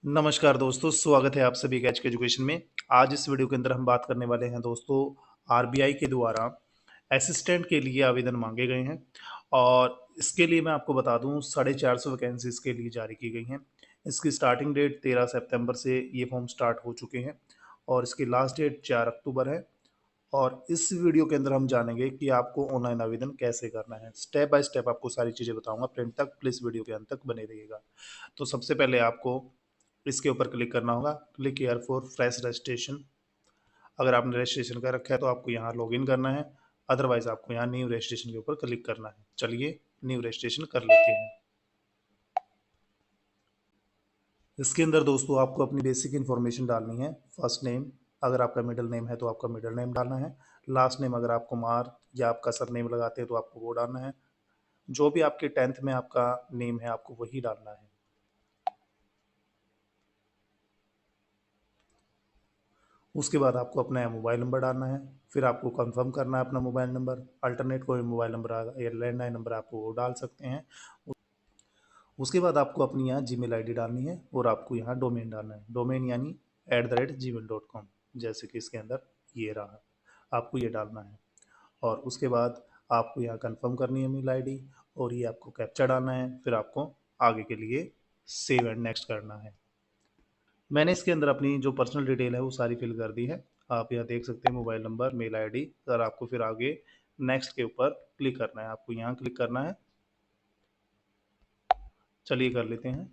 नमस्कार दोस्तों, स्वागत है आप सभी का एचके एजुकेशन में। आज इस वीडियो के अंदर हम बात करने वाले हैं दोस्तों, आरबीआई के द्वारा असिस्टेंट के लिए आवेदन मांगे गए हैं और इसके लिए मैं आपको बता दूं 450 वैकेंसीज के लिए जारी की गई हैं। इसकी स्टार्टिंग डेट 13 सितंबर से ये फॉर्म स्टार्ट हो चुके हैं और इसकी लास्ट डेट 4 अक्टूबर है। और इस वीडियो के अंदर हम जानेंगे कि आपको ऑनलाइन आवेदन कैसे करना है। स्टेप बाय स्टेप आपको सारी चीज़ें बताऊंगा, प्रिंट तक प्लीज़ वीडियो के अंत तक बने रहिएगा। तो सबसे पहले आपको इसके ऊपर क्लिक करना होगा, click here for fresh registration. अगर आपने रजिस्ट्रेशन कर रखा है तो आपको यहाँ लॉगिन करना है, अदरवाइज आपको यहाँ न्यू रजिस्ट्रेशन के ऊपर क्लिक करना है। चलिए न्यू रजिस्ट्रेशन कर लेते हैं। इसके अंदर दोस्तों आपको अपनी बेसिक इन्फॉर्मेशन डालनी है। फर्स्ट नेम, अगर आपका मिडिल नेम है तो आपका मिडिल नेम डालना है। लास्ट नेम अगर आप कुमार या आपका सरनेम लगाते हैं तो आपको वो डालना है। जो भी आपके 10th में आपका नेम है आपको वही डालना है। उसके बाद आपको अपना मोबाइल नंबर डालना है। फिर आपको कंफर्म करना है अपना मोबाइल नंबर। अल्टरनेट कोई मोबाइल नंबर या लैंडलाइन नंबर आप वो डाल सकते हैं। उसके बाद आपको अपनी यहाँ जीमेल आईडी डालनी है और आपको यहाँ डोमेन डालना है। डोमेन यानी @gmail.com, जैसे कि इसके अंदर ये रहा, आपको ये डालना है। और उसके बाद आपको यहाँ कंफर्म करनी है मेल आईडी और ये आपको कैप्चा डालना है। फिर आपको आगे के लिए सेव एंड नेक्स्ट करना है। मैंने इसके अंदर अपनी जो पर्सनल डिटेल है वो सारी फिल कर दी है। आप यहाँ देख सकते हैं मोबाइल नंबर, मेल आईडी। और आपको फिर आगे नेक्स्ट के ऊपर क्लिक करना है, आपको यहाँ क्लिक करना है। चलिए कर लेते हैं।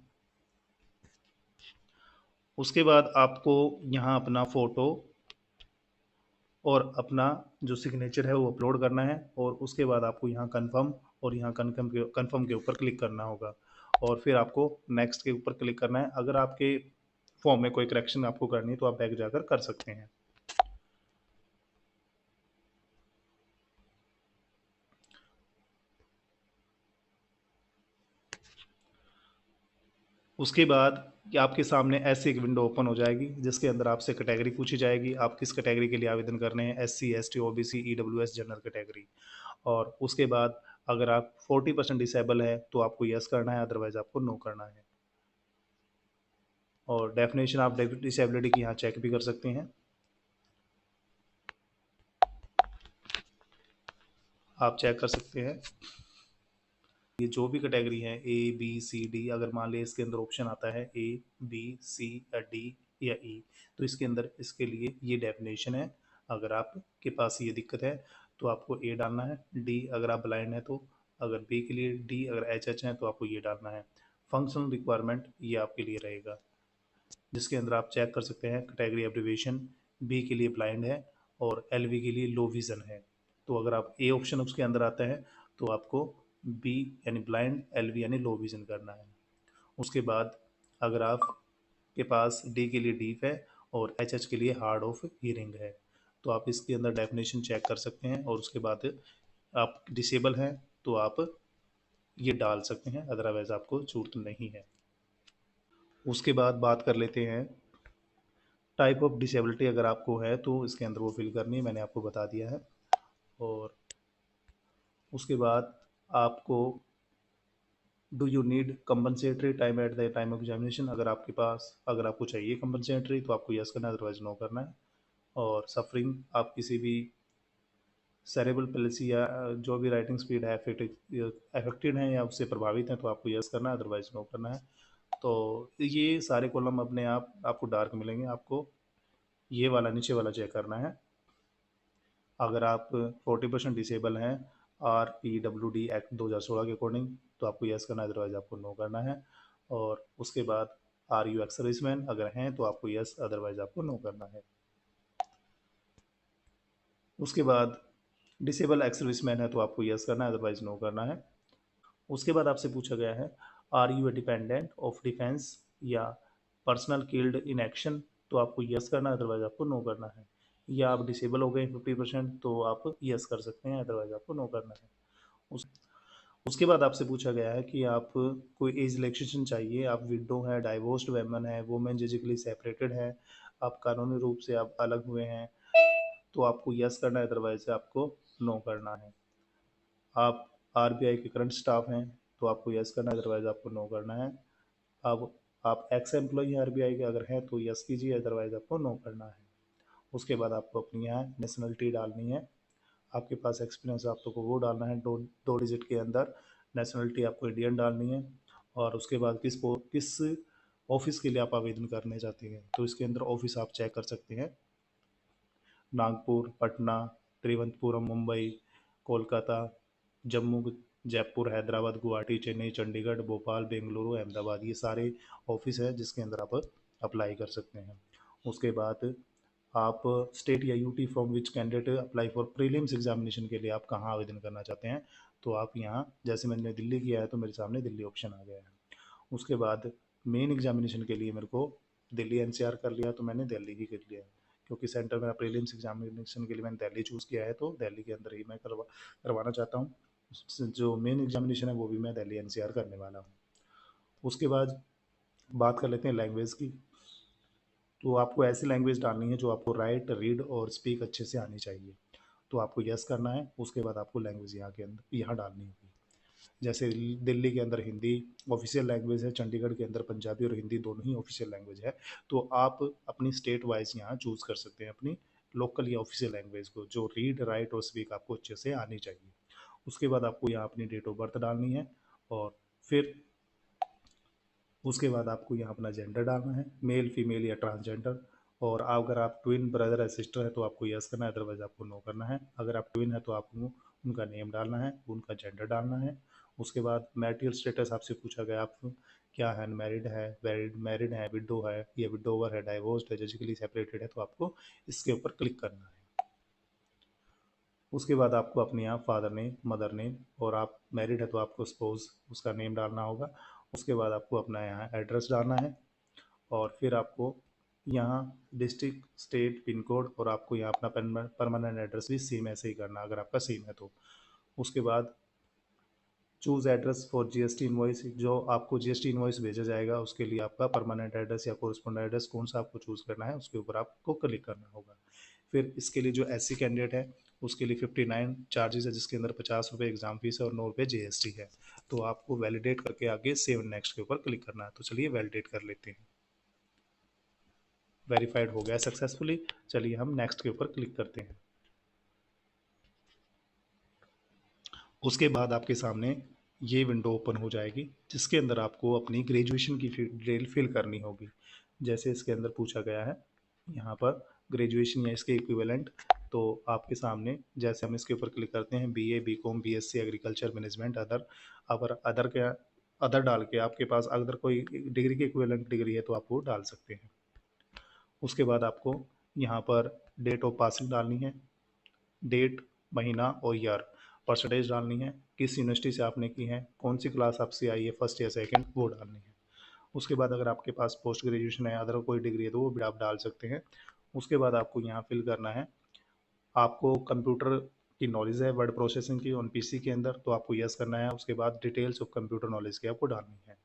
उसके बाद आपको यहाँ अपना फ़ोटो और अपना जो सिग्नेचर है वो अपलोड करना है और उसके बाद आपको यहाँ कन्फर्म और यहाँ कन्फर्म के ऊपर क्लिक करना होगा और फिर आपको नेक्स्ट के ऊपर क्लिक करना है। अगर आपके फॉर्म में कोई करेक्शन आपको करनी है तो आप बैक जाकर कर सकते हैं। उसके बाद कि आपके सामने ऐसी एक विंडो ओपन हो जाएगी जिसके अंदर आपसे कैटेगरी पूछी जाएगी, आप किस कैटेगरी के लिए आवेदन करने हैं, SC ST OBC EWS general category. और उसके बाद अगर आप 40% डिसेबल है तो आपको यस करना है, अदरवाइज आपको नो करना है। और डेफिनेशन आप डिसेबिलिटी की यहाँ चेक भी कर सकते हैं। आप चेक कर सकते हैं ये जो भी कैटेगरी है A B C D, अगर मान लिया इसके अंदर ऑप्शन आता है A B C या D या E, तो इसके अंदर इसके लिए ये डेफिनेशन है। अगर आपके पास ये दिक्कत है तो आपको A डालना है। D अगर आप ब्लाइंड है तो, अगर B के लिए D, अगर HH है तो आपको ये डालना है। फंक्शनल रिक्वायरमेंट ये आपके लिए रहेगा, जिसके अंदर आप चेक कर सकते हैं कैटेगरी एब्रिविएशन। बी के लिए ब्लाइंड है और LV के लिए लो विज़न है। तो अगर आप ए ऑप्शन उसके अंदर आता है तो आपको बी यानी ब्लाइंड, LV यानी लो विज़न करना है। उसके बाद अगर आप के पास डी के लिए डीफ है और HH के लिए हार्ड ऑफ हियरिंग है तो आप इसके अंदर डेफिनेशन चेक कर सकते हैं। और उसके बाद आप डिसेबल हैं तो आप ये डाल सकते हैं, अदरवाइज आपको छूट नहीं है। उसके बाद बात कर लेते हैं टाइप ऑफ डिसेबिलिटी। अगर आपको है तो इसके अंदर वो फिल करनी है, मैंने आपको बता दिया है। और उसके बाद आपको do you need compensatory time at the time of examination, अगर आपके पास, अगर आपको चाहिए कंपनसेटरी तो आपको यस करना है, अदरवाइज नो करना है। और सफरिंग, आप किसी भी सेरेबल पैलिसी या जो भी राइटिंग स्पीड है अफेक्टेड है या उससे प्रभावित है तो आपको यस करना है, अदरवाइज नो करना है। तो ये सारे कॉलम अपने आप आपको डार्क मिलेंगे, आपको ये वाला नीचे वाला चेक करना है। अगर आप 40% डिसेबल हैं RPWD एक्ट 2016 के अकॉर्डिंग तो आपको यस करना है, अदरवाइज आपको नो करना है। और उसके बाद आर यू एक्स सर्विसमैन, अगर हैं तो आपको यस, अदरवाइज आपको नो करना है। उसके बाद डिसेबल एक्स सर्विसमैन है तो आपको यस करना है, अदरवाइज नो करना है। उसके बाद आपसे पूछा गया है are you a dependent of defence या पर्सनल किल्ड इन एक्शन, तो आपको यस करना है, अदरवाइज आपको नो करना है। या आप डिसेबल हो गए 50% तो आप यस कर सकते हैं, अदरवाइज आपको नो करना है। उस उसके बाद आपसे पूछा गया है कि आप कोई एज रिलैक्सेशन चाहिए, आप विडो हैं, डाइवोर्स्ड वेमन है, वुमेन फिजिकली सेपरेटेड है, आप कानूनी रूप से आप अलग हुए हैं तो आपको यस करना है, अदरवाइज आपको नो करना है। आप RBI के करंट स्टाफ हैं तो आपको यस करना है, अदरवाइज आपको नो करना है। अब आप एक्स एम्प्लॉई हैं आरबीआई के, अगर हैं तो यस कीजिए, अदरवाइज आपको नो करना है। उसके बाद आपको अपनी यहाँ नेशनलिटी डालनी है। आपके पास एक्सपीरियंस आप तो को वो डालना है, दो डिजिट के अंदर नेशनलिटी आपको इंडियन डालनी है। और उसके बाद किस ऑफिस के लिए आप आवेदन करने चाहते हैं, तो इसके अंदर ऑफिस आप चेक कर सकते हैं। नागपुर, पटना, तिरुवनंतपुरम, मुंबई, कोलकाता, जम्मू, जयपुर, हैदराबाद, गुवाहाटी, चेन्नई, चंडीगढ़, भोपाल, बेंगलुरु, अहमदाबाद, ये सारे ऑफिस है जिसके अंदर आप अप्लाई कर सकते हैं। उसके बाद आप स्टेट या UT from which candidate apply for prelims examination के लिए आप कहाँ आवेदन करना चाहते हैं, तो आप यहाँ, जैसे मैंने दिल्ली किया है तो मेरे सामने दिल्ली ऑप्शन आ गया है। उसके बाद मेन एग्जामिनेशन के लिए मेरे को दिल्ली एनसीआर कर लिया, तो मैंने दिल्ली ही कर लिया, क्योंकि सेंटर मेरा प्रीलिम्स एग्जामिनेशन के लिए मैंने दिल्ली चूज़ किया है, तो दिल्ली के अंदर ही मैं करवाना चाहता हूँ। जो मेन एग्जामिनेशन है वो भी मैं दिल्ली एनसीआर करने वाला हूँ। उसके बाद बात कर लेते हैं लैंग्वेज की। तो आपको ऐसी लैंग्वेज डालनी है जो आपको राइट, रीड और स्पीक अच्छे से आनी चाहिए, तो आपको यस करना है। उसके बाद आपको लैंग्वेज यहाँ के अंदर यहाँ डालनी होगी। जैसे दिल्ली के अंदर हिंदी ऑफिशियल लैंग्वेज है, चंडीगढ़ के अंदर पंजाबी और हिंदी दोनों ही ऑफिशियल लैंग्वेज है, तो आप अपनी स्टेट वाइज यहाँ चूज़ कर सकते हैं अपनी लोकल या ऑफिशियल लैंग्वेज को, जो रीड, राइट और स्पीक आपको अच्छे से आनी चाहिए। उसके बाद आपको यहाँ अपनी डेट ऑफ बर्थ डालनी है, और फिर उसके बाद आपको यहाँ अपना जेंडर डालना है, मेल, फीमेल या ट्रांसजेंडर। और अगर आप ट्विन ब्रदर या सिस्टर है तो आपको यस करना है, अदरवाइज आपको नो करना है। अगर आप ट्विन है तो आपको उनका नेम डालना है, उनका जेंडर डालना है। उसके बाद मैरिटल स्टेटस आपसे पूछा गया, आप क्या है, मैरिड है, मैरिड है, विडो है या विडोवर है, डाइवोर्स्ड है, जजिकली सेपरेटेड है, तो आपको इसके ऊपर क्लिक करना है। उसके बाद आपको अपने यहाँ फादर नेम, मदर नेम, और आप मैरिड है तो आपको स्पोज उसका नेम डालना होगा। उसके बाद आपको अपना यहाँ एड्रेस डालना है, और फिर आपको यहाँ डिस्ट्रिक्ट, स्टेट, पिन कोड, और आपको यहाँ अपना परमानेंट एड्रेस भी सेम ऐसे ही करना अगर आपका सेम है तो। उसके बाद choose address for GST invoice, जो आपको जीएसटी इनवॉइस भेजा जाएगा उसके लिए आपका परमानेंट एड्रेस या कोरिस्पोंडेंट एड्रेस कौन सा आपको चूज़ करना है, उसके ऊपर आपको क्लिक करना होगा। फिर इसके लिए जो एससी कैंडिडेट है उसके लिए 59 चार्जेस है, जिसके अंदर 50 रुपये एग्जाम फीस है और 9 रुपये जीएसटी है। तो आपको वैलिडेट करके आगे सेव नेक्स्ट के ऊपर क्लिक करना है। तो चलिए वैलिडेट कर लेते हैं। वेरीफाइड हो गया सक्सेसफुली। चलिए हम नेक्स्ट के ऊपर क्लिक करते हैं। उसके बाद आपके सामने ये विंडो ओपन हो जाएगी, जिसके अंदर आपको अपनी ग्रेजुएशन की डिटेल फिल करनी होगी। जैसे इसके अंदर पूछा गया है यहाँ पर ग्रेजुएशन या इसके इक्विवेलेंट, तो आपके सामने जैसे हम इसके ऊपर क्लिक करते हैं, BA, BCom, BSc agriculture management, other के अदर डाल के आपके पास अगर कोई डिग्री के इक्विवेलेंट डिग्री है तो आप वो डाल सकते हैं। उसके बाद आपको यहाँ पर डेट ऑफ पासिंग डालनी है, डेट, महीना और ईयर, परसेंटेज डालनी है, किस यूनिवर्सिटी से आपने की है, कौन सी क्लास आपसे आई है, फर्स्ट या सेकंड, वो डालनी है। उसके बाद अगर आपके पास पोस्ट ग्रेजुएशन है, अदर कोई डिग्री है तो वो भी आप डाल सकते हैं। उसके बाद आपको यहाँ फिल करना है, आपको कंप्यूटर की नॉलेज है, वर्ड प्रोसेसिंग की ऑन पीसी के अंदर, तो आपको यस करना है। उसके बाद डिटेल्स ऑफ कंप्यूटर नॉलेज की आपको डालनी है।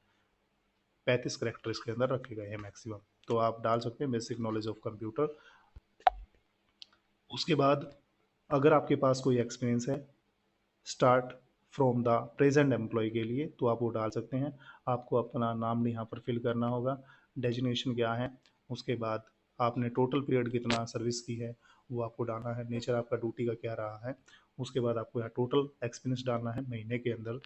35 करेक्टर इसके अंदर रखे गए हैं मैक्सिमम, तो आप डाल सकते हैं बेसिक नॉलेज ऑफ कंप्यूटर। उसके बाद अगर आपके पास कोई एक्सपीरियंस है start from the present employ के लिए, तो आप वो डाल सकते हैं। आपको अपना नाम यहाँ पर फिल करना होगा, डेजिग्नेशन क्या है, उसके बाद आपने टोटल पीरियड कितना सर्विस की है वो आपको डालना है, नेचर आपका ड्यूटी का क्या रहा है। उसके बाद आपको यहाँ टोटल एक्सपीरियंस डालना है महीने के अंदर,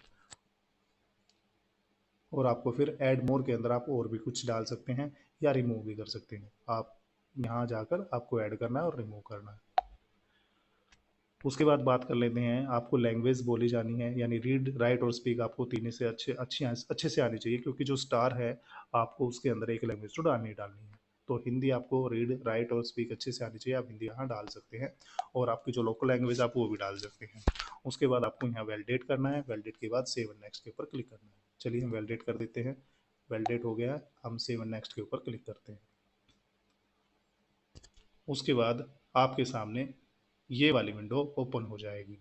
और आपको फिर ऐड मोर के अंदर आप और भी कुछ डाल सकते हैं या रिमूव भी कर सकते हैं। आप यहाँ जाकर आपको ऐड करना है और रिमूव करना है। उसके बाद बात कर लेते हैं, आपको लैंग्वेज बोली जानी है, यानी रीड, राइट और स्पीक आपको तीनों से अच्छे से आनी चाहिए, क्योंकि जो स्टार है आपको उसके अंदर एक लैंग्वेज तो डालनी ही डालनी है। तो हिंदी आपको रीड, राइट और स्पीक अच्छे से आनी चाहिए, आप हिंदी यहाँ डाल सकते हैं, और आपकी जो लोकल लैंग्वेज आप वो भी डाल सकते हैं। उसके बाद आपको यहाँ वैलिडेट करना है, वैलिडेट के बाद सेव एंड नेक्स्ट के ऊपर क्लिक करना है। चलिए हम वैलिडेट कर देते हैं। वैलिडेट हो गया, हम सेव एंड नेक्स्ट के ऊपर क्लिक करते हैं। उसके बाद आपके सामने ये वाली विंडो ओपन हो जाएगी,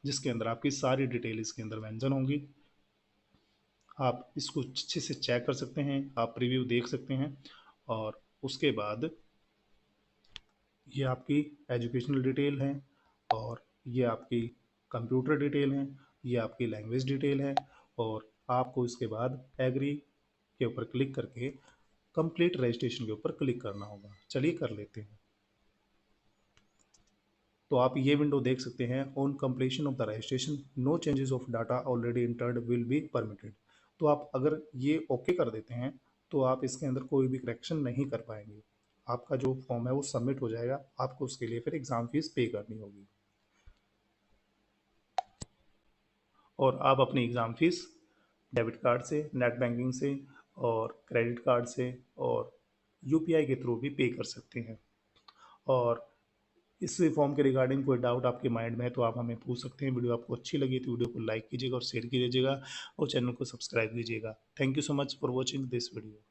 जिसके अंदर आपकी सारी डिटेल इसके अंदर मेंशन होंगी। आप इसको अच्छे से चेक कर सकते हैं, आप प्रीव्यू देख सकते हैं। और उसके बाद ये आपकी एजुकेशनल डिटेल है, और ये आपकी कंप्यूटर डिटेल है, ये आपकी लैंग्वेज डिटेल है, और आपको इसके बाद एग्री के ऊपर क्लिक करके कंप्लीट रजिस्ट्रेशन के ऊपर क्लिक करना होगा। चलिए कर लेते हैं। तो आप ये विंडो देख सकते हैं, on completion of the registration no changes of data already entered will be permitted. तो आप अगर ये ओके कर देते हैं तो आप इसके अंदर कोई भी करेक्शन नहीं कर पाएंगे। आपका जो फॉर्म है वो सबमिट हो जाएगा, आपको उसके लिए फिर एग्ज़ाम फीस पे करनी होगी और आप अपनी एग्ज़ाम फीस डेबिट कार्ड से, नेट बैंकिंग से और क्रेडिट कार्ड से और यूपीआई के थ्रू भी पे कर सकते हैं। और इस फॉर्म के रिगार्डिंग कोई डाउट आपके माइंड में है तो आप हमें पूछ सकते हैं। वीडियो आपको अच्छी लगी तो वीडियो को लाइक कीजिएगा और शेयर कीजिएगा और चैनल को सब्सक्राइब कीजिएगा। Thank you so much for watching this video.